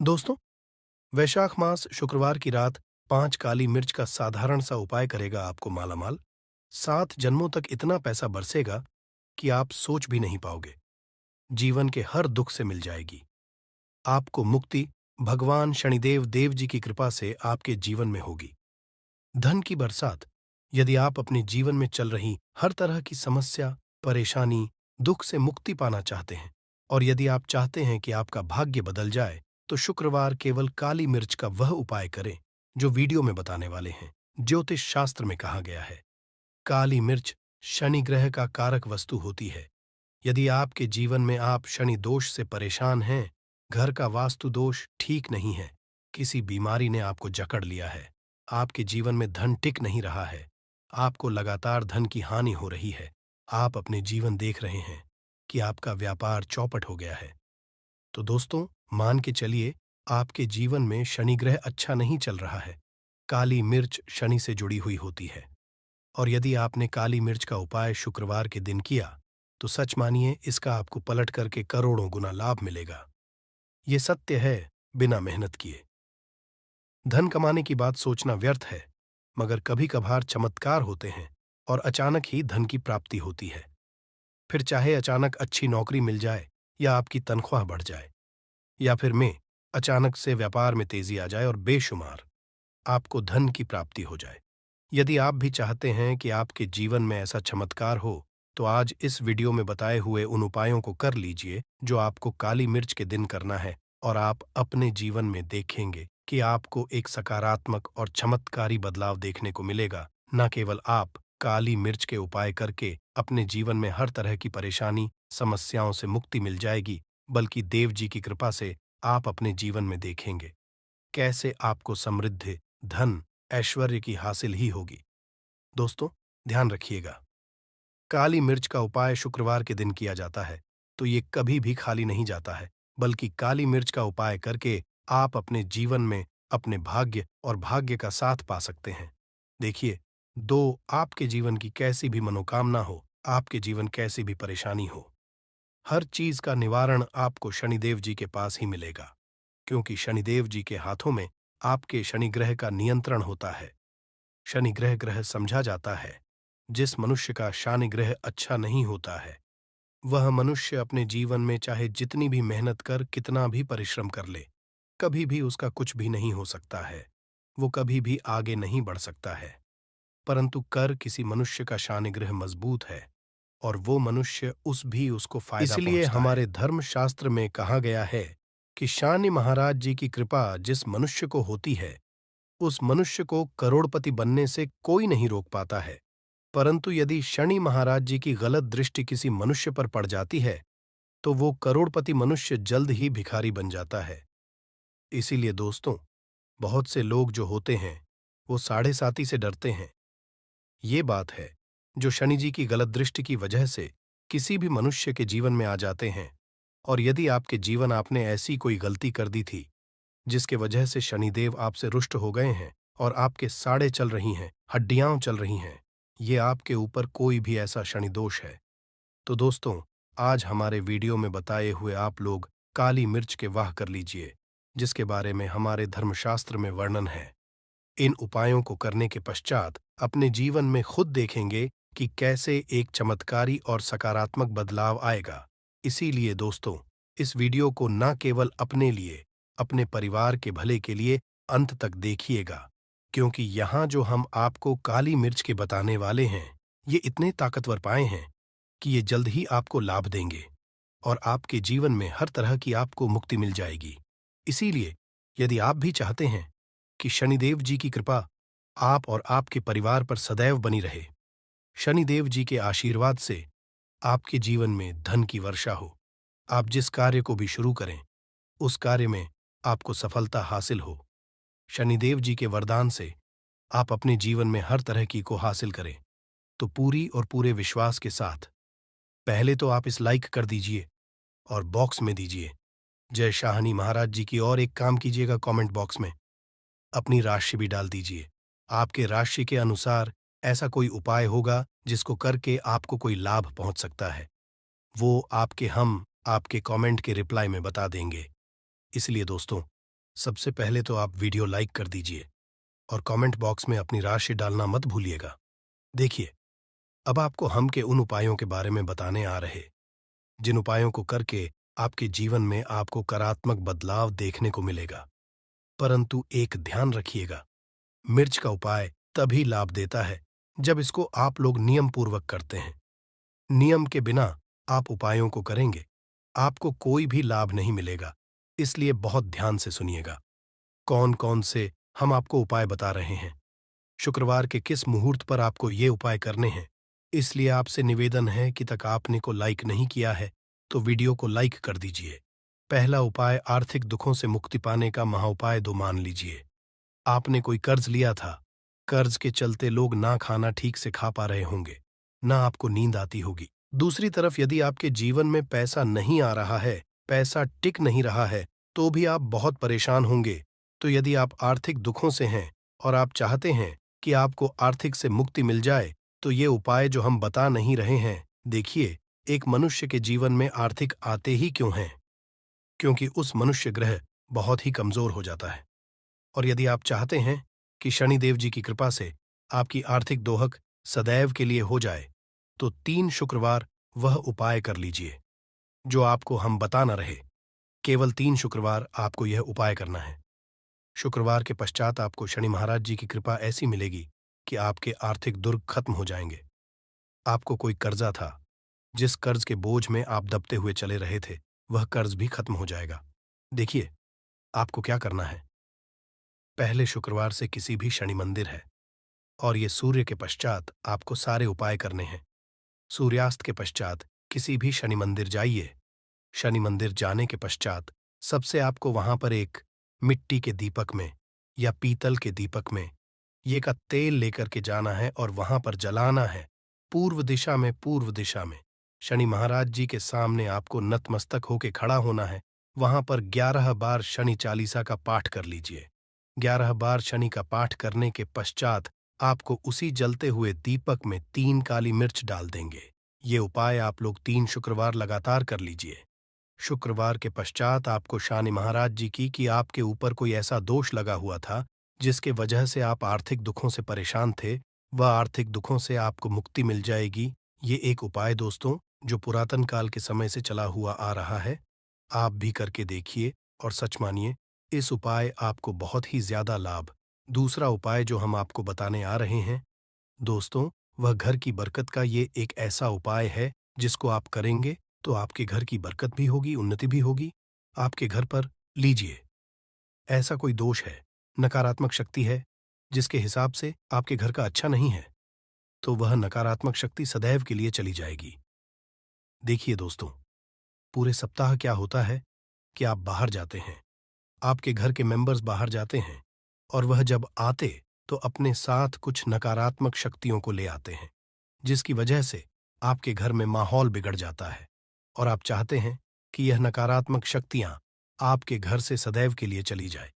दोस्तों, वैशाख मास शुक्रवार की रात 5 काली मिर्च का साधारण सा उपाय करेगा आपको मालामाल। 7 जन्मों तक इतना पैसा बरसेगा कि आप सोच भी नहीं पाओगे। जीवन के हर दुख से मिल जाएगी। आपको मुक्ति भगवान शनिदेव देव जी की कृपा से आपके जीवन में होगी। धन की बरसात। यदि आप अपने जीवन में चल रही हर तरह की समस्या, परेशानी, दुख से मुक्ति पाना चाहते हैं और यदि आप चाहते हैं कि आपका भाग्य बदल जाए, तो शुक्रवार केवल काली मिर्च का वह उपाय करें जो वीडियो में बताने वाले हैं। ज्योतिष शास्त्र में कहा गया है, काली मिर्च शनि ग्रह का कारक वस्तु होती है। यदि आपके जीवन में आप शनि दोष से परेशान हैं, घर का वास्तु दोष ठीक नहीं है, किसी बीमारी ने आपको जकड़ लिया है, आपके जीवन में धन टिक नहीं रहा है, आपको लगातार धन की हानि हो रही है, आप अपने जीवन देख रहे हैं कि आपका व्यापार चौपट हो गया है, तो दोस्तों मान के चलिए आपके जीवन में शनि ग्रह अच्छा नहीं चल रहा है। काली मिर्च शनि से जुड़ी हुई होती है और यदि आपने काली मिर्च का उपाय शुक्रवार के दिन किया तो सच मानिए इसका आपको पलट करके करोड़ों गुना लाभ मिलेगा। ये सत्य है, बिना मेहनत किए। धन कमाने की बात सोचना व्यर्थ है, मगर कभी कभार चमत्कार होते हैं और अचानक ही धन की प्राप्ति होती है। फिर चाहे अचानक अच्छी नौकरी मिल जाए या आपकी तनख्वाह बढ़ जाए या फिर में अचानक से व्यापार में तेजी आ जाए और बेशुमार आपको धन की प्राप्ति हो जाए। यदि आप भी चाहते हैं कि आपके जीवन में ऐसा चमत्कार हो, तो आज इस वीडियो में बताए हुए उन उपायों को कर लीजिए जो आपको काली मिर्च के दिन करना है और आप अपने जीवन में देखेंगे कि आपको एक सकारात्मक और चमत्कारी बदलाव देखने को मिलेगा। न केवल आप काली मिर्च के उपाय करके अपने जीवन में हर तरह की परेशानी, समस्याओं से मुक्ति मिल जाएगी, बल्कि देव जी की कृपा से आप अपने जीवन में देखेंगे कैसे आपको समृद्धि, धन, ऐश्वर्य की हासिल ही होगी। दोस्तों, ध्यान रखिएगा, काली मिर्च का उपाय शुक्रवार के दिन किया जाता है, तो ये कभी भी खाली नहीं जाता है, बल्कि काली मिर्च का उपाय करके आप अपने जीवन में अपने भाग्य और भाग्य का साथ पा सकते हैं। देखिए, दो आपके जीवन की कैसी भी मनोकामना हो, आपके जीवन कैसी भी परेशानी हो, हर चीज का निवारण आपको शनिदेव जी के पास ही मिलेगा, क्योंकि शनिदेव जी के हाथों में आपके शनि ग्रह का नियंत्रण होता है। शनि ग्रह समझा जाता है, जिस मनुष्य का शानि ग्रह अच्छा नहीं होता है, वह मनुष्य अपने जीवन में चाहे जितनी भी मेहनत कर, कितना भी परिश्रम कर ले, कभी भी उसका कुछ भी नहीं हो सकता है, वो कभी भी आगे नहीं बढ़ सकता है। परंतु कर किसी मनुष्य का शानि ग्रह मजबूत है और वो मनुष्य उस भी उसको फायदा इसलिए पहुंचता हमारे है। धर्म शास्त्र में कहा गया है कि शानि महाराज जी की कृपा जिस मनुष्य को होती है, उस मनुष्य को करोड़पति बनने से कोई नहीं रोक पाता है। परंतु यदि शनि महाराज जी की गलत दृष्टि किसी मनुष्य पर पड़ जाती है, तो वो करोड़पति मनुष्य जल्द ही भिखारी बन जाता है। इसीलिए दोस्तों, बहुत से लोग जो होते हैं, वो साढ़े साती से डरते हैं। ये बात है जो शनि जी की गलत दृष्टि की वजह से किसी भी मनुष्य के जीवन में आ जाते हैं। और यदि आपके जीवन आपने ऐसी कोई गलती कर दी थी जिसके वजह से शनिदेव आपसे रुष्ट हो गए हैं और आपके साड़े चल रही हैं, हड्डियां चल रही हैं, ये आपके ऊपर कोई भी ऐसा शनि दोष है, तो दोस्तों आज हमारे वीडियो में बताए हुए आप लोग काली मिर्च के वाह कर लीजिए, जिसके बारे में हमारे धर्मशास्त्र में वर्णन है। इन उपायों को करने के पश्चात अपने जीवन में खुद देखेंगे कि कैसे एक चमत्कारी और सकारात्मक बदलाव आएगा। इसीलिए दोस्तों, इस वीडियो को न केवल अपने लिए, अपने परिवार के भले के लिए अंत तक देखिएगा, क्योंकि यहाँ जो हम आपको काली मिर्च के बताने वाले हैं, ये इतने ताकतवर पाए हैं कि ये जल्द ही आपको लाभ देंगे और आपके जीवन में हर तरह की आपको मुक्ति मिल जाएगी। इसीलिए यदि आप भी चाहते हैं कि शनिदेव जी की कृपा आप और आपके परिवार पर सदैव बनी रहे, शनिदेव जी के आशीर्वाद से आपके जीवन में धन की वर्षा हो, आप जिस कार्य को भी शुरू करें, उस कार्य में आपको सफलता हासिल हो, शनिदेव जी के वरदान से आप अपने जीवन में हर तरह की को हासिल करें, तो पूरी और पूरे विश्वास के साथ पहले तो आप इस लाइक कर दीजिए और बॉक्स में दीजिए जय शाहनी महाराज जी की, और एक काम कीजिएगा, कमेंट बॉक्स में अपनी राशि भी डाल दीजिए। आपके राशि के अनुसार ऐसा कोई उपाय होगा जिसको करके आपको कोई लाभ पहुंच सकता है, वो हम आपके कमेंट के रिप्लाई में बता देंगे। इसलिए दोस्तों, सबसे पहले तो आप वीडियो लाइक कर दीजिए और कमेंट बॉक्स में अपनी राशि डालना मत भूलिएगा। देखिए, अब आपको हम के उन उपायों के बारे में बताने आ रहे, जिन उपायों को करके आपके जीवन में आपको सकारात्मक बदलाव देखने को मिलेगा। परंतु एक ध्यान रखिएगा, मिर्च का उपाय तभी लाभ देता है जब इसको आप लोग नियम पूर्वक करते हैं। नियम के बिना आप उपायों को करेंगे, आपको कोई भी लाभ नहीं मिलेगा। इसलिए बहुत ध्यान से सुनिएगा। कौन कौन से हम आपको उपाय बता रहे हैं, शुक्रवार के किस मुहूर्त पर आपको ये उपाय करने हैं। इसलिए आपसे निवेदन है कि तक आपने को लाइक नहीं किया है तो वीडियो को लाइक कर दीजिए। पहला उपाय, आर्थिक दुखों से मुक्ति पाने का महाउपाय 2 मान लीजिए। आपने कोई कर्ज लिया था, कर्ज के चलते लोग ना खाना ठीक से खा पा रहे होंगे, ना आपको नींद आती होगी। दूसरी तरफ यदि आपके जीवन में पैसा नहीं आ रहा है, पैसा टिक नहीं रहा है, तो भी आप बहुत परेशान होंगे। तो यदि आप आर्थिक दुखों से हैं और आप चाहते हैं कि आपको आर्थिक से मुक्ति मिल जाए, तो ये उपाय जो हम बता नहीं रहे हैं, देखिए, एक मनुष्य के जीवन में आर्थिक आते ही क्यों हैं? क्योंकि उस मनुष्य ग्रह बहुत ही कमजोर हो जाता है। और यदि आप चाहते हैं कि शनिदेव जी की कृपा से आपकी आर्थिक दोहक सदैव के लिए हो जाए, तो 3 शुक्रवार वह उपाय कर लीजिए जो आपको हम बता न रहे। केवल 3 शुक्रवार आपको यह उपाय करना है। शुक्रवार के पश्चात आपको शनि महाराज जी की कृपा ऐसी मिलेगी कि आपके आर्थिक दुर्ग खत्म हो जाएंगे। आपको कोई कर्जा था, जिस कर्ज के बोझ में आप दबते हुए चले रहे थे, वह कर्ज भी खत्म हो जाएगा। देखिए, आपको क्या करना है। पहले शुक्रवार से किसी भी शनि मंदिर है और ये सूर्य के पश्चात आपको सारे उपाय करने हैं। सूर्यास्त के पश्चात किसी भी शनि मंदिर जाइए। शनि मंदिर जाने के पश्चात सबसे आपको वहां पर एक मिट्टी के दीपक में या पीतल के दीपक में ये का तेल लेकर के जाना है और वहां पर जलाना है। पूर्व दिशा में, पूर्व दिशा में शनि महाराज जी के सामने आपको नतमस्तक होके खड़ा होना है। वहां पर 11 बार शनि चालीसा का पाठ कर लीजिए। 11 बार शनि का पाठ करने के पश्चात आपको उसी जलते हुए दीपक में 3 काली मिर्च डाल देंगे। ये उपाय आप लोग 3 शुक्रवार लगातार कर लीजिए। शुक्रवार के पश्चात आपको शनि महाराज जी की कि आपके ऊपर कोई ऐसा दोष लगा हुआ था जिसके वजह से आप आर्थिक दुखों से परेशान थे, वह आर्थिक दुखों से आपको मुक्ति मिल जाएगी। ये एक उपाय दोस्तों, जो पुरातन काल के समय से चला हुआ आ रहा है। आप भी करके देखिए और सच मानिए, इस उपाय आपको बहुत ही ज्यादा लाभ। दूसरा उपाय जो हम आपको बताने आ रहे हैं दोस्तों, वह घर की बरकत का ये एक ऐसा उपाय है जिसको आप करेंगे तो आपके घर की बरकत भी होगी, उन्नति भी होगी। आपके घर पर लीजिए, ऐसा कोई दोष है, नकारात्मक शक्ति है जिसके हिसाब से आपके घर का अच्छा नहीं है, तो वह नकारात्मक शक्ति सदैव के लिए चली जाएगी। देखिए दोस्तों, पूरे सप्ताह क्या होता है कि आप बाहर जाते हैं, आपके घर के मेंबर्स बाहर जाते हैं और वह जब आते तो अपने साथ कुछ नकारात्मक शक्तियों को ले आते हैं, जिसकी वजह से आपके घर में माहौल बिगड़ जाता है और आप चाहते हैं कि यह नकारात्मक शक्तियां आपके घर से सदैव के लिए चली जाए।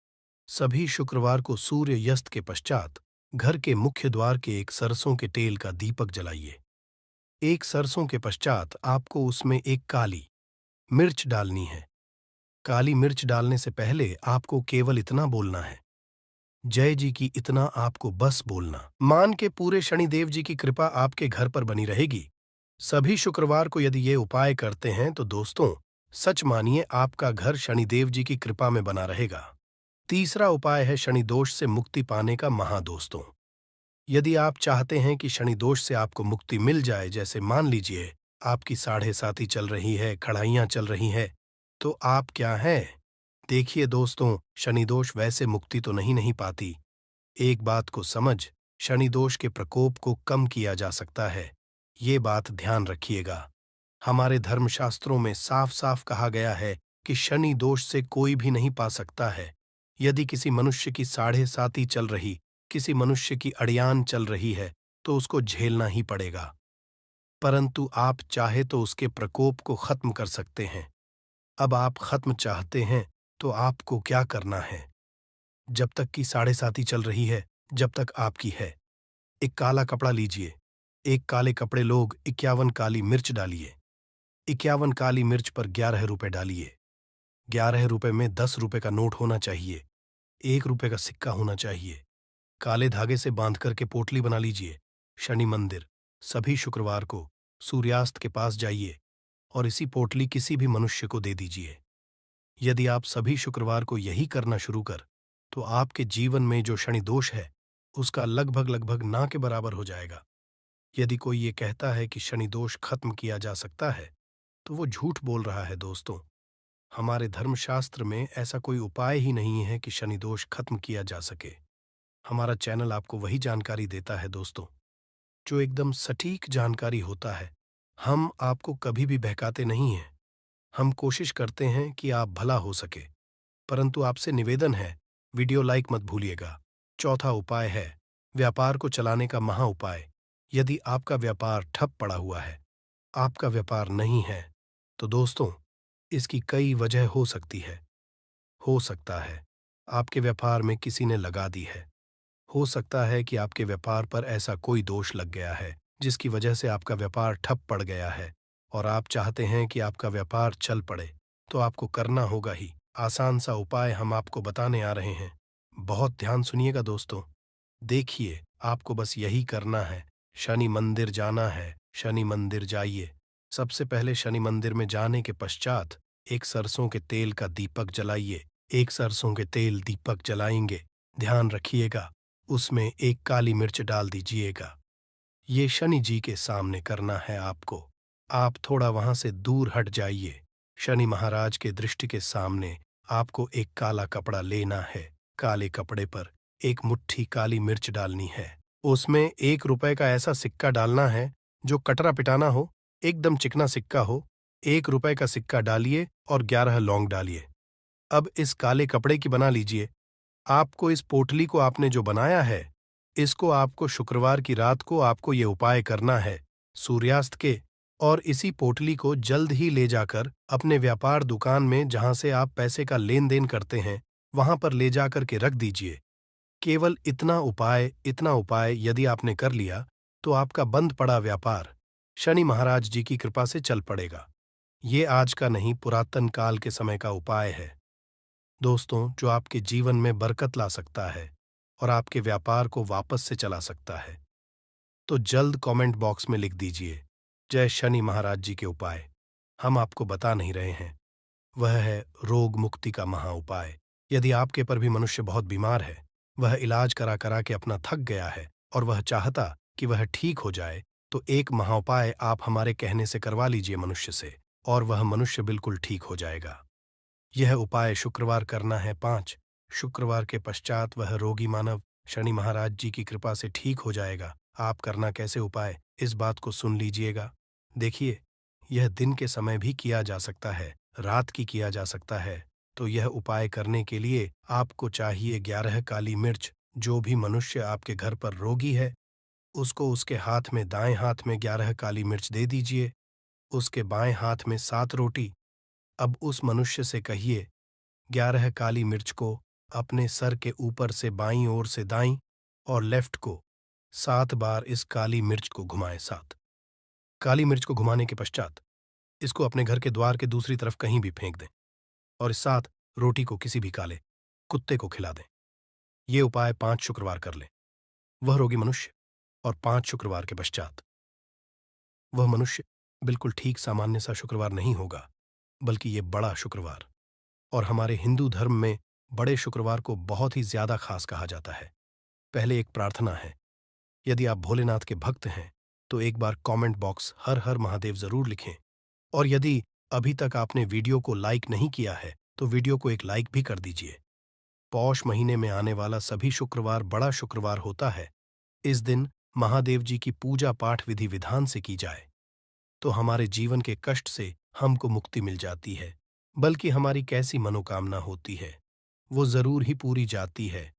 सभी शुक्रवार को सूर्य यस्त के पश्चात घर के मुख्य द्वार के एक सरसों के तेल का दीपक जलाइए। एक सरसों के पश्चात आपको उसमें एक काली मिर्च डालनी है। काली मिर्च डालने से पहले आपको केवल इतना बोलना है, जय जी की। इतना आपको बस बोलना। मान के पूरे शनिदेव जी की कृपा आपके घर पर बनी रहेगी। सभी शुक्रवार को यदि ये उपाय करते हैं तो दोस्तों, सच मानिए आपका घर शनिदेव जी की कृपा में बना रहेगा। तीसरा उपाय है शनि दोष से मुक्ति पाने का महादोस्तों। यदि आप चाहते हैं कि शनि दोष से आपको मुक्ति मिल जाए, जैसे मान लीजिए आपकी 7.5 चल रही है, खड़ाइयां चल रही है, तो आप क्या हैं? देखिए दोस्तों, शनि दोष वैसे मुक्ति तो नहीं पाती। एक बात को समझ, शनि दोष के प्रकोप को कम किया जा सकता है। ये बात ध्यान रखिएगा। हमारे धर्मशास्त्रों में साफ साफ कहा गया है कि शनि दोष से कोई भी नहीं पा सकता है। यदि किसी मनुष्य की 7.5 चल रही, किसी मनुष्य की अड़ियान चल रही है, तो उसको झेलना ही पड़ेगा। परंतु आप चाहे तो उसके प्रकोप को खत्म कर सकते हैं। अब आप खत्म चाहते हैं तो आपको क्या करना है? जब तक की 7.5 चल रही है, जब तक आपकी है, एक काला कपड़ा लीजिए। एक काले कपड़े लोग 51 काली मिर्च डालिए। 51 काली मिर्च पर 11 रुपए डालिए। 11 रुपए में 10 रुपए का नोट होना चाहिए। 1 रुपए का सिक्का होना चाहिए। काले धागे से बांध करके पोटली बना लीजिए। शनि मंदिर, सभी शुक्रवार को सूर्यास्त के पास जाइए और इसी पोटली किसी भी मनुष्य को दे दीजिए। यदि आप सभी शुक्रवार को यही करना शुरू कर, तो आपके जीवन में जो शनि दोष है, उसका लगभग लगभग ना के बराबर हो जाएगा। यदि कोई ये कहता है कि शनि दोष खत्म किया जा सकता है, तो वो झूठ बोल रहा है दोस्तों। हमारे धर्मशास्त्र में ऐसा कोई उपाय ही नहीं है कि शनि दोष खत्म किया जा सके। हमारा चैनल आपको वही जानकारी देता है दोस्तों, जो एकदम सटीक जानकारी होता है। हम आपको कभी भी बहकाते नहीं हैं। हम कोशिश करते हैं कि आप भला हो सके, परंतु आपसे निवेदन है, वीडियो लाइक मत भूलिएगा। चौथा उपाय है व्यापार को चलाने का महा उपाय। यदि आपका व्यापार ठप पड़ा हुआ है, आपका व्यापार नहीं है, तो दोस्तों इसकी कई वजह हो सकती है। हो सकता है आपके व्यापार में किसी ने लगा दी है। हो सकता है कि आपके व्यापार पर ऐसा कोई दोष लग गया है जिसकी वजह से आपका व्यापार ठप पड़ गया है और आप चाहते हैं कि आपका व्यापार चल पड़े, तो आपको करना होगा ही आसान सा उपाय हम आपको बताने आ रहे हैं। बहुत ध्यान सुनिएगा दोस्तों। देखिए, आपको बस यही करना है। शनि मंदिर जाना है, शनि मंदिर जाइए। सबसे पहले शनि मंदिर में जाने के पश्चात एक सरसों के तेल का दीपक जलाइए। एक सरसों के तेल दीपक जलाएंगे, ध्यान रखिएगा, उसमें एक काली मिर्च डाल दीजिएगा। ये शनि जी के सामने करना है आपको। आप थोड़ा वहां से दूर हट जाइए। शनि महाराज के दृष्टि के सामने आपको एक काला कपड़ा लेना है। काले कपड़े पर एक मुट्ठी काली मिर्च डालनी है। उसमें 1 रुपए का ऐसा सिक्का डालना है जो कटरा पिटाना हो, एकदम चिकना सिक्का हो। 1 रुपए का सिक्का डालिए और 11 लौंग डालिए। अब इस काले कपड़े की बना लीजिए। आपको इस पोटली को आपने जो बनाया है, इसको आपको शुक्रवार की रात को आपको ये उपाय करना है सूर्यास्त के, और इसी पोटली को जल्द ही ले जाकर अपने व्यापार दुकान में जहां से आप पैसे का लेन देन करते हैं, वहां पर ले जाकर के रख दीजिए। केवल इतना उपाय यदि आपने कर लिया, तो आपका बंद पड़ा व्यापार शनि महाराज जी की कृपा से चल पड़ेगा। ये आज का नहीं, पुरातन काल के समय का उपाय है दोस्तों, जो आपके जीवन में बरकत ला सकता है और आपके व्यापार को वापस से चला सकता है। तो जल्द कमेंट बॉक्स में लिख दीजिए, जय शनि महाराज जी के उपाय। हम आपको बता नहीं रहे हैं, वह है रोग मुक्ति का महा उपाय। यदि आपके पर भी मनुष्य बहुत बीमार है, वह इलाज करा करा के अपना थक गया है और वह चाहता कि वह ठीक हो जाए, तो एक महाउपाय आप हमारे कहने से करवा लीजिए मनुष्य से, और वह मनुष्य बिल्कुल ठीक हो जाएगा। यह उपाय शुक्रवार करना है 5। शुक्रवार के पश्चात वह रोगी मानव शनि महाराज जी की कृपा से ठीक हो जाएगा। आप करना कैसे उपाय, इस बात को सुन लीजिएगा। देखिए, यह दिन के समय भी किया जा सकता है, रात की किया जा सकता है। तो यह उपाय करने के लिए आपको चाहिए 11 काली मिर्च। जो भी मनुष्य आपके घर पर रोगी है, उसको उसके हाथ में, दाएं हाथ में 11 काली मिर्च दे दीजिए, उसके बाएं हाथ में 7 रोटी। अब उस मनुष्य से कहिए, 11 काली मिर्च को अपने सर के ऊपर से बाईं ओर से दाईं और लेफ्ट को 7 बार इस काली मिर्च को घुमाएं। 7 काली मिर्च को घुमाने के पश्चात इसको अपने घर के द्वार के दूसरी तरफ कहीं भी फेंक दें और इस 7 रोटी को किसी भी काले कुत्ते को खिला दें। ये उपाय 5 शुक्रवार कर लें। वह रोगी मनुष्य और 5 शुक्रवार के पश्चात वह मनुष्य बिल्कुल ठीक सामान्य सा शुक्रवार नहीं होगा, बल्कि ये बड़ा शुक्रवार। और हमारे हिंदू धर्म में बड़े शुक्रवार को बहुत ही ज्यादा खास कहा जाता है। पहले एक प्रार्थना है। यदि आप भोलेनाथ के भक्त हैं, तो एक बार कमेंट बॉक्स हर हर महादेव जरूर लिखें। और यदि अभी तक आपने वीडियो को लाइक नहीं किया है, तो वीडियो को एक लाइक भी कर दीजिए। पौष महीने में आने वाला सभी शुक्रवार बड़ा शुक्रवार होता है। इस दिन महादेव जी की पूजा पाठ विधि विधान से की जाए, तो हमारे जीवन के कष्ट से हमको मुक्ति मिल जाती है। बल्कि हमारी कैसी मनोकामना होती है, वो जरूर ही पूरी जाती है।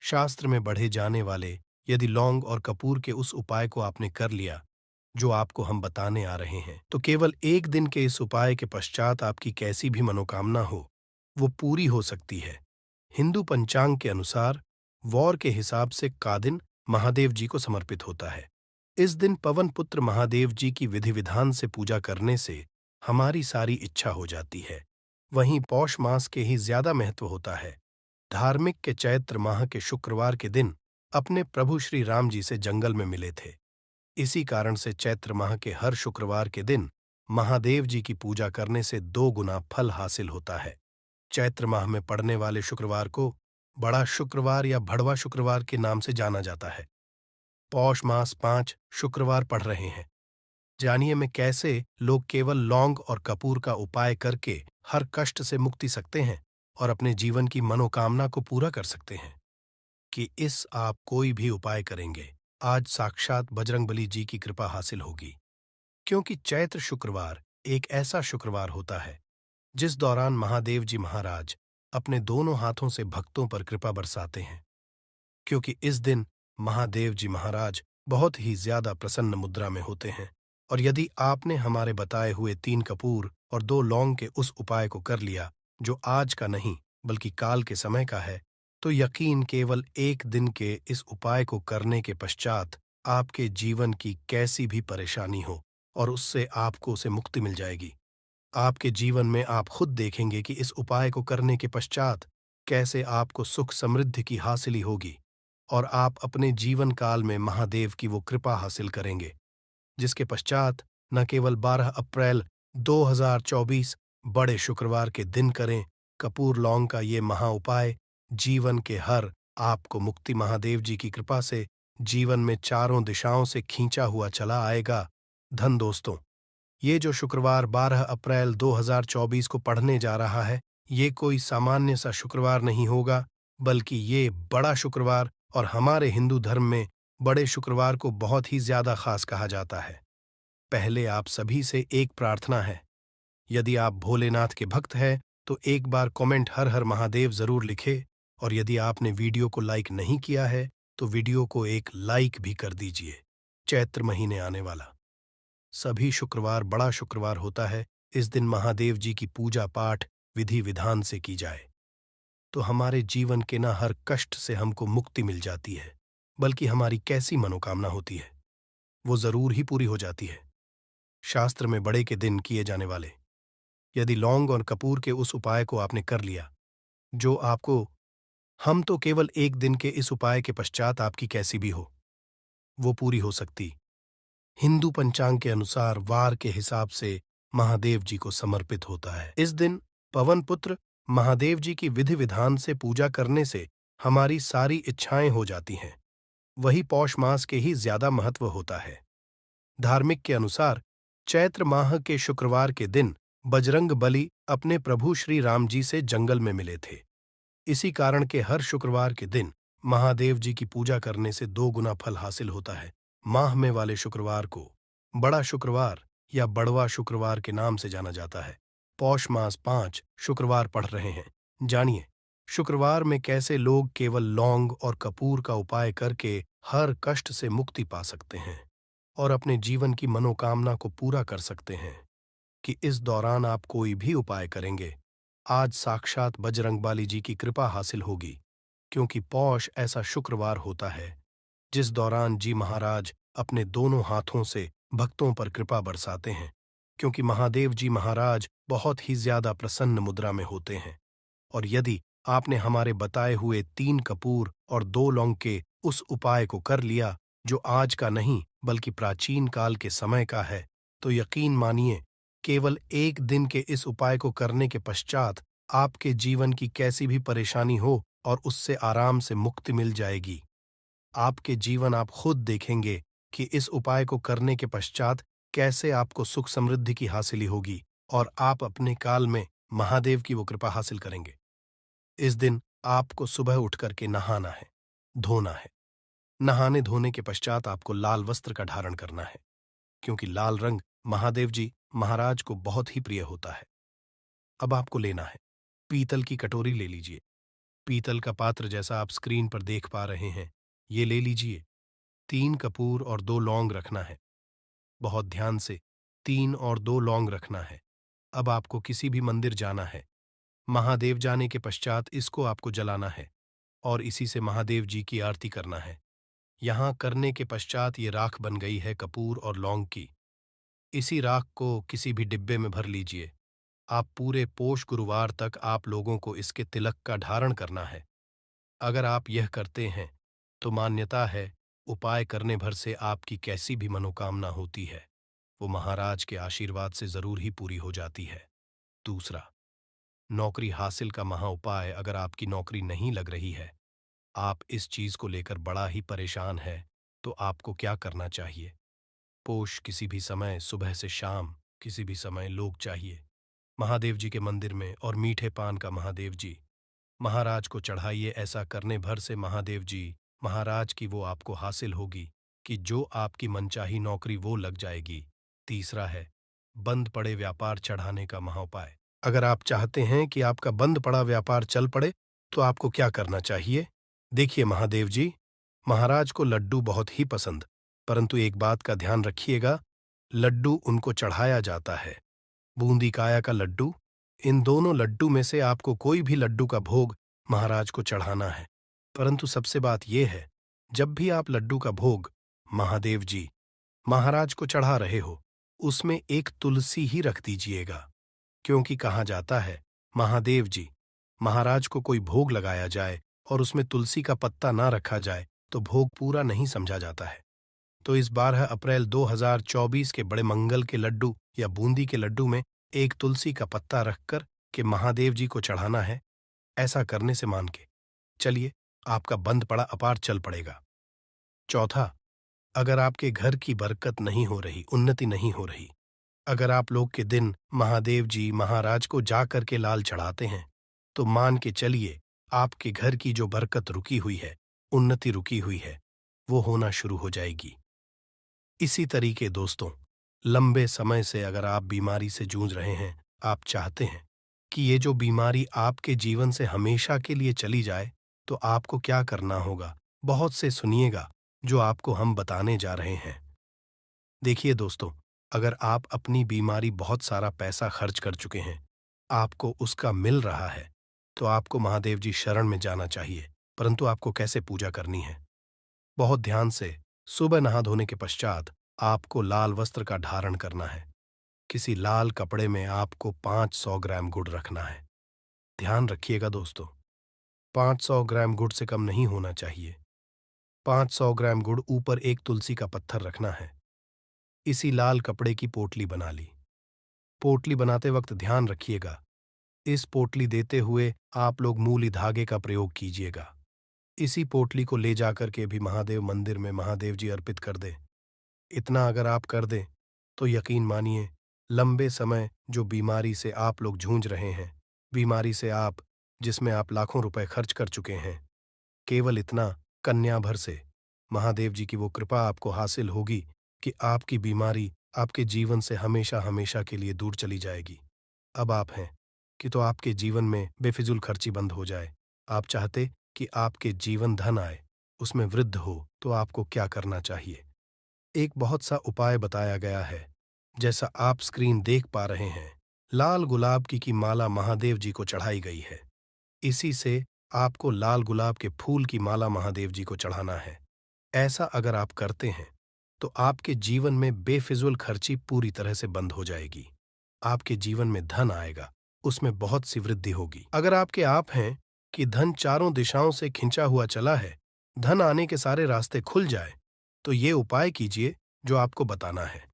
शास्त्र में बढ़े जाने वाले यदि लौंग और कपूर के उस उपाय को आपने कर लिया, जो आपको हम बताने आ रहे हैं, तो केवल एक दिन के इस उपाय के पश्चात आपकी कैसी भी मनोकामना हो, वो पूरी हो सकती है। हिंदू पंचांग के अनुसार वौर के हिसाब से का दिन महादेव जी को समर्पित होता है। इस दिन पवन पुत्र महादेव जी की विधि विधान से पूजा करने से हमारी सारी इच्छा हो जाती है। वहीं पौष मास के ही ज्यादा महत्व होता है। धार्मिक के चैत्र माह के शुक्रवार के दिन अपने प्रभु श्री राम जी से जंगल में मिले थे। इसी कारण से चैत्र माह के हर शुक्रवार के दिन महादेव जी की पूजा करने से 2 गुना फल हासिल होता है। चैत्र माह में पड़ने वाले शुक्रवार को बड़ा शुक्रवार या भड़वा शुक्रवार के नाम से जाना जाता है। पौष मास 5 शुक्रवार पड़ रहे हैं। जानिए मैं कैसे लोग केवल लौंग और कपूर का उपाय करके हर कष्ट से मुक्ति सकते हैं और अपने जीवन की मनोकामना को पूरा कर सकते हैं। कि इस आप कोई भी उपाय करेंगे, आज साक्षात बजरंगबली जी की कृपा हासिल होगी। क्योंकि चैत्र शुक्रवार एक ऐसा शुक्रवार होता है जिस दौरान महादेव जी महाराज अपने दोनों हाथों से भक्तों पर कृपा बरसाते हैं। क्योंकि इस दिन महादेव जी महाराज बहुत ही ज्यादा प्रसन्न मुद्रा में होते हैं और यदि आपने हमारे बताए हुए 3 कपूर और 2 लौंग के उस उपाय को कर लिया जो आज का नहीं बल्कि काल के समय का है, तो यकीन केवल 1 दिन के इस उपाय को करने के पश्चात आपके जीवन की कैसी भी परेशानी हो और उससे आपको उसे मुक्ति मिल जाएगी। आपके जीवन में आप खुद देखेंगे कि इस उपाय को करने के पश्चात कैसे आपको सुख समृद्धि की हासिली होगी और आप अपने जीवन काल में महादेव की वो कृपा हासिल करेंगे, जिसके पश्चात न केवल 12 अप्रैल 2024 बड़े शुक्रवार के दिन करें कपूर लौंग का ये महा उपाय, जीवन के हर आपको मुक्ति महादेव जी की कृपा से जीवन में चारों दिशाओं से खींचा हुआ चला आएगा। धन दोस्तों, ये जो शुक्रवार 12 अप्रैल 2024 को पढ़ने जा रहा है, ये कोई सामान्य सा शुक्रवार नहीं होगा, बल्कि ये बड़ा शुक्रवार और हमारे हिंदू धर्म में बड़े शुक्रवार को बहुत ही ज्यादा खास कहा जाता है। पहले आप सभी से एक प्रार्थना है, यदि आप भोलेनाथ के भक्त हैं तो एक बार कमेंट हर हर महादेव जरूर लिखे और यदि आपने वीडियो को लाइक नहीं किया है तो वीडियो को एक लाइक भी कर दीजिए। चैत्र महीने आने वाला सभी शुक्रवार बड़ा शुक्रवार होता है। इस दिन महादेव जी की पूजा पाठ विधि विधान से की जाए तो हमारे जीवन के ना हर कष्ट से हमको मुक्ति मिल जाती है, बल्कि हमारी कैसी मनोकामना होती है वो जरूर ही पूरी हो जाती है। शास्त्र में बड़े के दिन किए जाने वाले यदि लौंग और कपूर के उस उपाय को आपने कर लिया जो आपको हम तो केवल 1 दिन के इस उपाय के पश्चात आपकी कैसी भी हो वो पूरी हो सकती। हिंदू पंचांग के अनुसार वार के हिसाब से महादेव जी को समर्पित होता है। इस दिन पवन पुत्र महादेव जी की विधि विधान से पूजा करने से हमारी सारी इच्छाएं हो जाती हैं। वही पौष मास के ही ज्यादा महत्व होता है। धार्मिक के अनुसार चैत्र माह के शुक्रवार के दिन बजरंग बली अपने प्रभु श्री राम जी से जंगल में मिले थे। इसी कारण के हर शुक्रवार के दिन महादेव जी की पूजा करने से 2 गुना फल हासिल होता है। माह में वाले शुक्रवार को बड़ा शुक्रवार या बड़वा शुक्रवार के नाम से जाना जाता है। पौष मास 5 शुक्रवार पढ़ रहे हैं। जानिए शुक्रवार में कैसे लोग केवल लौंग और कपूर का उपाय करके हर कष्ट से मुक्ति पा सकते हैं और अपने जीवन की मनोकामना को पूरा कर सकते हैं। कि इस दौरान आप कोई भी उपाय करेंगे, आज साक्षात बजरंगबली जी की कृपा हासिल होगी। क्योंकि पौष ऐसा शुक्रवार होता है जिस दौरान जी महाराज अपने दोनों हाथों से भक्तों पर कृपा बरसाते हैं। क्योंकि महादेव जी महाराज बहुत ही ज्यादा प्रसन्न मुद्रा में होते हैं और यदि आपने हमारे बताए हुए 3 कपूर और 2 लौंग के उस उपाय को कर लिया जो आज का नहीं बल्कि प्राचीन काल के समय का है, तो यकीन मानिए केवल 1 दिन के इस उपाय को करने के पश्चात आपके जीवन की कैसी भी परेशानी हो और उससे आराम से मुक्ति मिल जाएगी। आपके जीवन आप खुद देखेंगे कि इस उपाय को करने के पश्चात कैसे आपको सुख समृद्धि की हासिली होगी और आप अपने काल में महादेव की वो कृपा हासिल करेंगे। इस दिन आपको सुबह उठ करके नहाना है, धोना है। नहाने धोने के पश्चात आपको लाल वस्त्र का धारण करना है, क्योंकि लाल रंग महादेव जी महाराज को बहुत ही प्रिय होता है। अब आपको लेना है पीतल की कटोरी ले लीजिए। पीतल का पात्र जैसा आप स्क्रीन पर देख पा रहे हैं, ये ले लीजिए। 3 कपूर और 2 लौंग रखना है। बहुत ध्यान से 3 और 2 लौंग रखना है। अब आपको किसी भी मंदिर जाना है। महादेव जाने के पश्चात इसको आपको जलाना है और इसी से महादेव जी की आरती करना है। यहाँ करने के पश्चात ये राख बन गई है कपूर और लौंग की। इसी राख को किसी भी डिब्बे में भर लीजिए आप पूरे पोष गुरुवार तक आप लोगों को इसके तिलक का धारण करना है। अगर आप यह करते हैं तो मान्यता है उपाय करने भर से आपकी कैसी भी मनोकामना होती है वो महाराज के आशीर्वाद से जरूर ही पूरी हो जाती है। दूसरा, नौकरी हासिल का महा उपाय। अगर आपकी नौकरी नहीं लग रही है, आप इस चीज को लेकर बड़ा ही परेशान है, तो आपको क्या करना चाहिए? पोष किसी भी समय सुबह से शाम किसी भी समय लोग चाहिए महादेव जी के मंदिर में और मीठे पान का महादेव जी महाराज को चढ़ाइए। ऐसा करने भर से महादेव जी महाराज की वो आपको हासिल होगी कि जो आपकी मनचाही नौकरी वो लग जाएगी। तीसरा है बंद पड़े व्यापार चढ़ाने का महाउपाय। अगर आप चाहते हैं कि आपका बंद पड़ा व्यापार चल पड़े तो आपको क्या करना चाहिए? देखिए महादेव जी, महाराज को लड्डू बहुत ही पसंद, परंतु एक बात का ध्यान रखिएगा, लड्डू उनको चढ़ाया जाता है। बूंदी काया का लड्डू, इन दोनों लड्डू में से आपको कोई भी लड्डू का भोग महाराज को चढ़ाना है। परंतु सबसे बात यह है, जब भी आप लड्डू का भोग महादेव जी महाराज को चढ़ा रहे हो, उसमें एक तुलसी ही रख दीजिएगा, क्योंकि कहा जाता है महादेव जी महाराज को कोई भोग लगाया जाए और उसमें तुलसी का पत्ता ना रखा जाए तो भोग पूरा नहीं समझा जाता है। तो इस 12 अप्रैल 2024 के बड़े मंगल के लड्डू या बूंदी के लड्डू में एक तुलसी का पत्ता रखकर के महादेव जी को चढ़ाना है। ऐसा करने से मान के चलिए आपका बंद पड़ा अपार चल पड़ेगा। चौथा, अगर आपके घर की बरकत नहीं हो रही, उन्नति नहीं हो रही, अगर आप लोग के दिन महादेव जी महाराज को जा कर के लाल चढ़ाते हैं, तो मान के चलिए आपके घर की जो बरकत रुकी हुई है, उन्नति रुकी हुई है, वो होना शुरू हो जाएगी। इसी तरीके दोस्तों, लंबे समय से अगर आप बीमारी से जूझ रहे हैं, आप चाहते हैं कि ये जो बीमारी आपके जीवन से हमेशा के लिए चली जाए, तो आपको क्या करना होगा? बहुत से सुनिएगा जो आपको हम बताने जा रहे हैं। देखिए दोस्तों, अगर आप अपनी बीमारी बहुत सारा पैसा खर्च कर चुके हैं, आपको उसका मिल रहा है, तो आपको महादेव जी शरण में जाना चाहिए। परंतु आपको कैसे पूजा करनी है? बहुत ध्यान से सुबह नहा धोने के पश्चात आपको लाल वस्त्र का धारण करना है। किसी लाल कपड़े में आपको 500 ग्राम गुड़ रखना है। ध्यान रखिएगा दोस्तों, 500 ग्राम गुड़ से कम नहीं होना चाहिए। 500 ग्राम गुड़ ऊपर एक तुलसी का पत्थर रखना है। इसी लाल कपड़े की पोटली बना ली। पोटली बनाते वक्त ध्यान रखिएगा, इस पोटली देते हुए आप लोग मूली धागे का प्रयोग कीजिएगा। इसी पोटली को ले जाकर के भी महादेव मंदिर में महादेव जी अर्पित कर दें। इतना अगर आप कर दें तो यकीन मानिए, लंबे समय जो बीमारी से आप लोग जूझ रहे हैं, बीमारी से आप जिसमें आप लाखों रुपए खर्च कर चुके हैं, केवल इतना कन्या भर से महादेव जी की वो कृपा आपको हासिल होगी कि आपकी बीमारी आपके जीवन से हमेशा हमेशा के लिए दूर चली जाएगी। अब आप हैं कि तो आपके जीवन में बेफिजूल खर्ची बंद हो जाए। आप चाहते कि आपके जीवन धन आए, उसमें वृद्धि हो, तो आपको क्या करना चाहिए? एक बहुत सा उपाय बताया गया है, जैसा आप स्क्रीन देख पा रहे हैं। लाल गुलाब की माला महादेव जी को चढ़ाई गई है। इसी से आपको लाल गुलाब के फूल की माला महादेव जी को चढ़ाना है। ऐसा अगर आप करते हैं तो आपके जीवन में बेफिजूल खर्ची पूरी तरह से बंद हो जाएगी। आपके जीवन में धन आएगा, उसमें बहुत सी वृद्धि होगी। अगर आपके आप हैं कि धन चारों दिशाओं से खिंचा हुआ चला है, धन आने के सारे रास्ते खुल जाए, तो ये उपाय कीजिए जो आपको बताना है।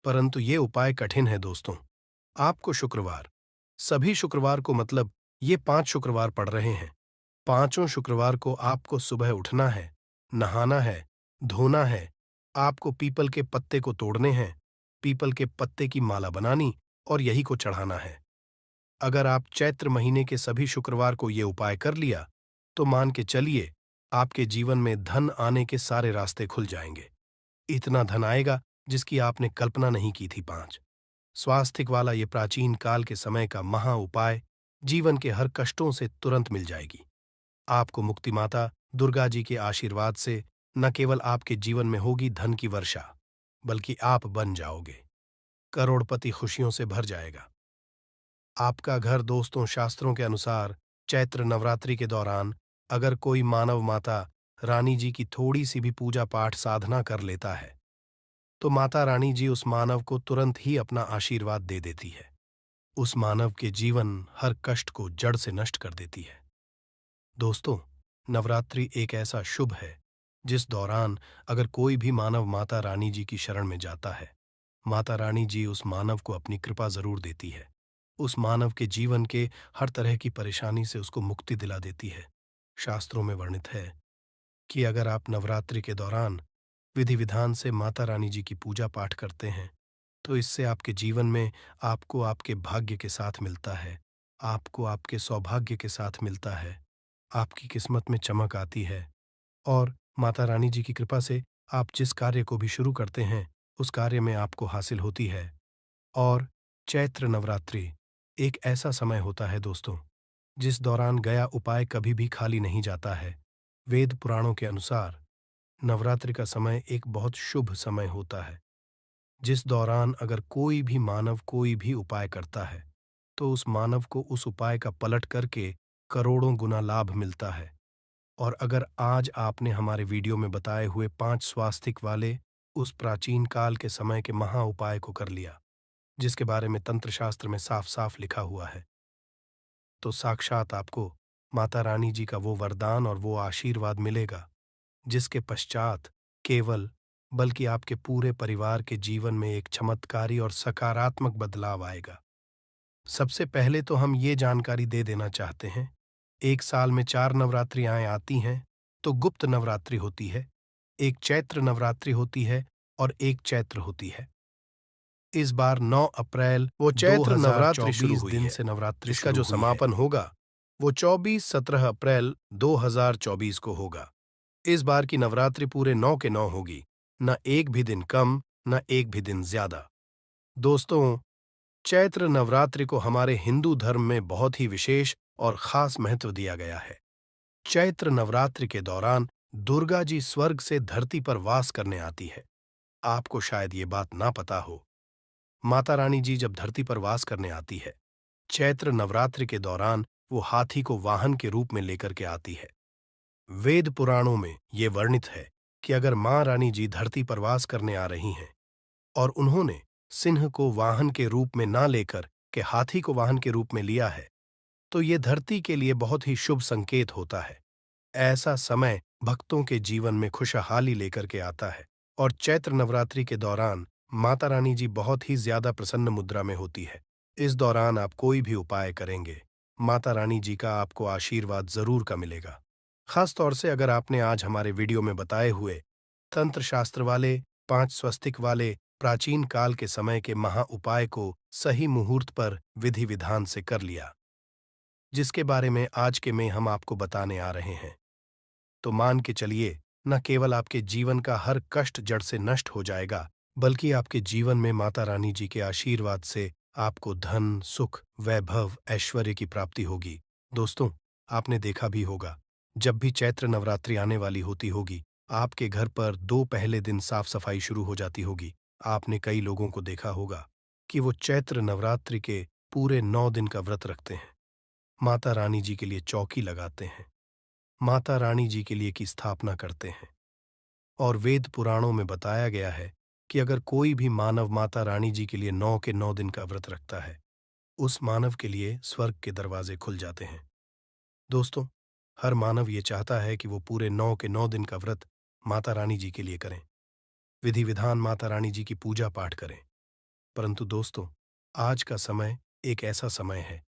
परंतु ये उपाय कठिन है दोस्तों। आपको शुक्रवार, सभी शुक्रवार को, मतलब ये 5 शुक्रवार पड़ रहे हैं, पांचों शुक्रवार को आपको सुबह उठना है, नहाना है, धोना है, आपको पीपल के पत्ते को तोड़ने हैं, पीपल के पत्ते की माला बनानी और यही को चढ़ाना है। अगर आप चैत्र महीने के सभी शुक्रवार को ये उपाय कर लिया, तो मान के चलिए आपके जीवन में धन आने के सारे रास्ते खुल जाएंगे। इतना धन आएगा जिसकी आपने कल्पना नहीं की थी। 5, स्वास्थ्य वाला ये प्राचीन काल के समय का महा उपाय जीवन के हर कष्टों से तुरंत मिल जाएगी। आपको मुक्ति माता दुर्गा जी के आशीर्वाद से न केवल आपके जीवन में होगी धन की वर्षा, बल्कि आप बन जाओगे करोड़पति, खुशियों से भर जाएगा आपका घर। दोस्तों, शास्त्रों के अनुसार चैत्र नवरात्रि के दौरान अगर कोई मानव माता रानी जी की थोड़ी सी भी पूजा पाठ साधना कर लेता है, तो माता रानी जी उस मानव को तुरंत ही अपना आशीर्वाद दे देती है। उस मानव के जीवन हर कष्ट को जड़ से नष्ट कर देती है। दोस्तों, नवरात्रि एक ऐसा शुभ है जिस दौरान अगर कोई भी मानव माता रानी जी की शरण में जाता है, माता रानी जी उस मानव को अपनी कृपा जरूर देती है। उस मानव के जीवन के हर तरह की परेशानी से उसको मुक्ति दिला देती है। शास्त्रों में वर्णित है कि अगर आप नवरात्रि के दौरान विधि विधान से माता रानी जी की पूजा पाठ करते हैं, तो इससे आपके जीवन में आपको आपके भाग्य के साथ मिलता है, आपको आपके सौभाग्य के साथ मिलता है, आपकी किस्मत में चमक आती है और माता रानी जी की कृपा से आप जिस कार्य को भी शुरू करते हैं, उस कार्य में आपको हासिल होती है। और चैत्र नवरात्रि एक ऐसा समय होता है दोस्तों, जिस दौरान गया उपाय कभी भी खाली नहीं जाता है। वेद पुराणों के अनुसार नवरात्रि का समय एक बहुत शुभ समय होता है, जिस दौरान अगर कोई भी मानव कोई भी उपाय करता है, तो उस मानव को उस उपाय का पलट करके करोड़ों गुना लाभ मिलता है। और अगर आज आपने हमारे वीडियो में बताए हुए 5 स्वास्तिक वाले उस प्राचीन काल के समय के महा उपाय को कर लिया, जिसके बारे में तंत्र शास्त्र में साफ साफ लिखा हुआ है, तो साक्षात आपको माता रानी जी का वो वरदान और वो आशीर्वाद मिलेगा, जिसके पश्चात केवल बल्कि आपके पूरे परिवार के जीवन में एक चमत्कारी और सकारात्मक बदलाव आएगा। सबसे पहले तो हम ये जानकारी दे देना चाहते हैं, एक साल में 4 नवरात्रियां आती हैं, तो गुप्त नवरात्रि होती है, एक चैत्र नवरात्रि होती है और एक चैत्र होती है। इस बार 9 अप्रैल वो चैत्र नवरात्रि शुरू हुई है। से नवरात्रि इसका जो समापन होगा वो 24-17 अप्रैल 2024 को होगा। इस बार की नवरात्रि पूरे 9 के 9 होगी, न एक भी दिन कम न एक भी दिन ज्यादा। दोस्तों, चैत्र नवरात्रि को हमारे हिंदू धर्म में बहुत ही विशेष और खास महत्व दिया गया है। चैत्र नवरात्रि के दौरान दुर्गा जी स्वर्ग से धरती पर वास करने आती है। आपको शायद ये बात ना पता हो, माता रानी जी जब धरती पर वास करने आती है, चैत्र नवरात्रि के दौरान वो हाथी को वाहन के रूप में लेकर के आती है। वेद पुराणों में ये वर्णित है कि अगर मां रानी जी धरती पर वास करने आ रही हैं और उन्होंने सिंह को वाहन के रूप में ना लेकर के हाथी को वाहन के रूप में लिया है, तो ये धरती के लिए बहुत ही शुभ संकेत होता है। ऐसा समय भक्तों के जीवन में खुशहाली लेकर के आता है और चैत्र नवरात्रि के दौरान माता रानी जी बहुत ही ज्यादा प्रसन्न मुद्रा में होती है। इस दौरान आप कोई भी उपाय करेंगे, माता रानी जी का आपको आशीर्वाद जरूर का मिलेगा। खास तौर से अगर आपने आज हमारे वीडियो में बताए हुए तंत्र शास्त्र वाले 5 स्वस्तिक वाले प्राचीन काल के समय के महा उपाय को सही मुहूर्त पर विधि विधान से कर लिया, जिसके बारे में आज के में हम आपको बताने आ रहे हैं, तो मान के चलिए न केवल आपके जीवन का हर कष्ट जड़ से नष्ट हो जाएगा, बल्कि आपके जीवन में माता रानी जी के आशीर्वाद से आपको धन, सुख, वैभव, ऐश्वर्य की प्राप्ति होगी। दोस्तों, आपने देखा भी होगा, जब भी चैत्र नवरात्रि आने वाली होती होगी, आपके घर पर 2 पहले दिन साफ सफाई शुरू हो जाती होगी। आपने कई लोगों को देखा होगा कि वो चैत्र नवरात्रि के पूरे 9 दिन का व्रत रखते हैं, माता रानी जी के लिए चौकी लगाते हैं, माता रानी जी के लिए की स्थापना करते हैं। और वेद पुराणों में बताया गया है कि अगर कोई भी मानव माता रानी जी के लिए 9 के 9 दिन का व्रत रखता है, उस मानव के लिए स्वर्ग के दरवाजे खुल जाते हैं। दोस्तों, हर मानव ये चाहता है कि वो पूरे 9 के 9 दिन का व्रत माता रानी जी के लिए करें, विधि विधान माता रानी जी की पूजा पाठ करें। परंतु दोस्तों, आज का समय एक ऐसा समय है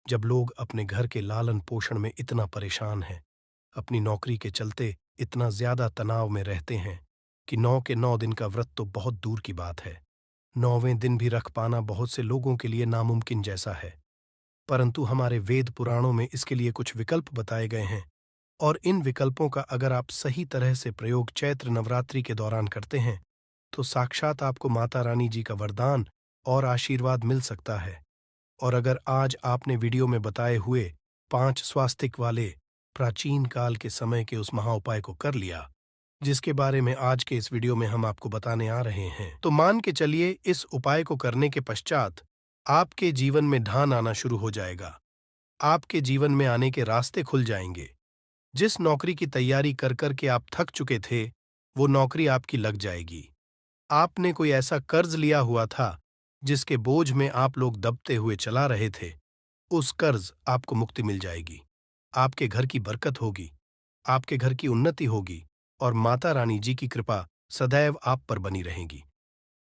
जब लोग अपने घर के लालन पोषण में इतना परेशान हैं, अपनी नौकरी के चलते इतना ज्यादा तनाव में रहते हैं कि 9 के 9 दिन का व्रत तो बहुत दूर की बात है। 9वें दिन भी रख पाना बहुत से लोगों के लिए नामुमकिन जैसा है। परंतु हमारे वेद पुराणों में इसके लिए कुछ विकल्प बताए गए हैं, और इन विकल्पों का अगर आप सही तरह से प्रयोग चैत्र नवरात्रि के दौरान करते हैं, तो साक्षात आपको माता रानी जी का वरदान और आशीर्वाद मिल सकता है। और अगर आज आपने वीडियो में बताए हुए 5 स्वास्तिक वाले प्राचीन काल के समय के उस महाउपाय को कर लिया, जिसके बारे में आज के इस वीडियो में हम आपको बताने आ रहे हैं, तो मान के चलिए इस उपाय को करने के पश्चात आपके जीवन में ढान आना शुरू हो जाएगा। आपके जीवन में आने के रास्ते खुल जाएंगे। जिस नौकरी की तैयारी कर कर के आप थक चुके थे, वो नौकरी आपकी लग जाएगी। आपने कोई ऐसा कर्ज लिया हुआ था जिसके बोझ में आप लोग दबते हुए चला रहे थे, उस कर्ज आपको मुक्ति मिल जाएगी। आपके घर की बरकत होगी, आपके घर की उन्नति होगी और माता रानी जी की कृपा सदैव आप पर बनी रहेगी।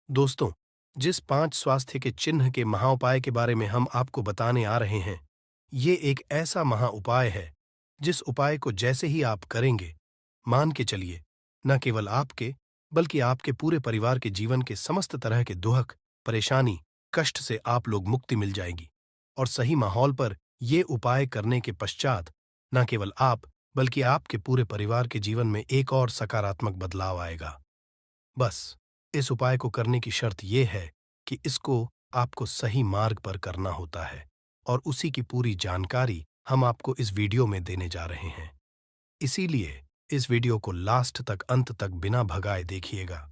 दोस्तों, जिस 5 स्वास्थ्य के चिन्ह के महाउपाय के बारे में हम आपको बताने आ रहे हैं, ये एक ऐसा महाउपाय है, जिस उपाय को जैसे ही आप करेंगे, मान के चलिए, न केवल आपके, बल्कि आपके पूरे परिवार के जीवन के समस्त तरह के दुख, परेशानी, कष्ट से आप लोग मुक्ति मिल जाएगी। और सही माहौल पर ये उपाय करने के पश्चात, न केवल आप, बल्कि आपके पूरे परिवार के जीवन में एक और सकारात्मक बदलाव आएगा। बस, इस उपाय को करने की शर्त यह है कि इसको आपको सही मार्ग पर करना होता है और उसी की पूरी जानकारी हम आपको इस वीडियो में देने जा रहे हैं। इसीलिए इस वीडियो को लास्ट तक, अंत तक बिना भगाए देखिएगा।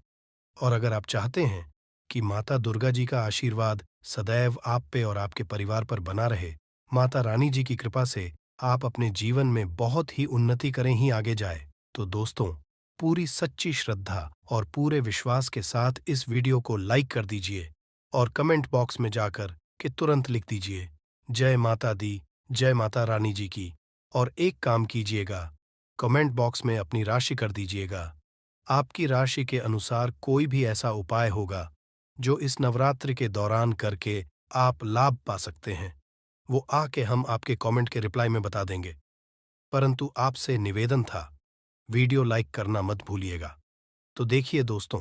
और अगर आप चाहते हैं कि माता दुर्गा जी का आशीर्वाद सदैव आप पे और आपके परिवार पर बना रहे, माता रानी जी की कृपा से आप अपने जीवन में बहुत ही उन्नति करें ही आगे जाए, तो दोस्तों, पूरी सच्ची श्रद्धा और पूरे विश्वास के साथ इस वीडियो को लाइक कर दीजिए और कमेंट बॉक्स में जाकर के तुरंत लिख दीजिए जय माता दी, जय माता रानी जी की। और एक काम कीजिएगा, कमेंट बॉक्स में अपनी राशि कर दीजिएगा। आपकी राशि के अनुसार कोई भी ऐसा उपाय होगा जो इस नवरात्रि के दौरान करके आप लाभ पा सकते हैं, वो आके हम आपके कमेंट के रिप्लाई में बता देंगे। परंतु आपसे निवेदन था, वीडियो लाइक करना मत भूलिएगा। तो देखिए दोस्तों,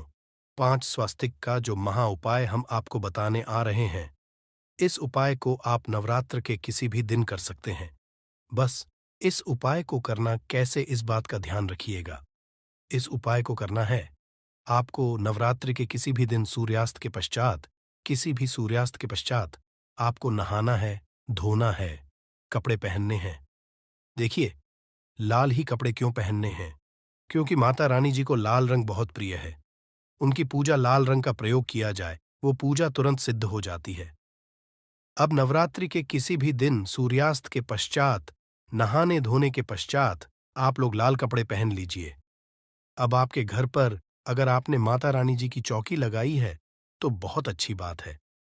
5 स्वास्तिक का जो महा उपाय हम आपको बताने आ रहे हैं, इस उपाय को आप नवरात्र के किसी भी दिन कर सकते हैं। बस इस उपाय को करना कैसे, इस बात का ध्यान रखिएगा। इस उपाय को करना है, आपको नवरात्रि के किसी भी दिन सूर्यास्त के पश्चात, किसी भी सूर्यास्त के पश्चात आपको नहाना है, धोना है, कपड़े पहनने हैं। देखिए, लाल ही कपड़े क्यों पहनने हैं? क्योंकि माता रानी जी को लाल रंग बहुत प्रिय है। उनकी पूजा लाल रंग का प्रयोग किया जाए, वो पूजा तुरंत सिद्ध हो जाती है। अब नवरात्रि के किसी भी दिन सूर्यास्त के पश्चात, नहाने धोने के पश्चात आप लोग लाल कपड़े पहन लीजिए। अब आपके घर पर अगर आपने माता रानी जी की चौकी लगाई है, तो बहुत अच्छी बात है।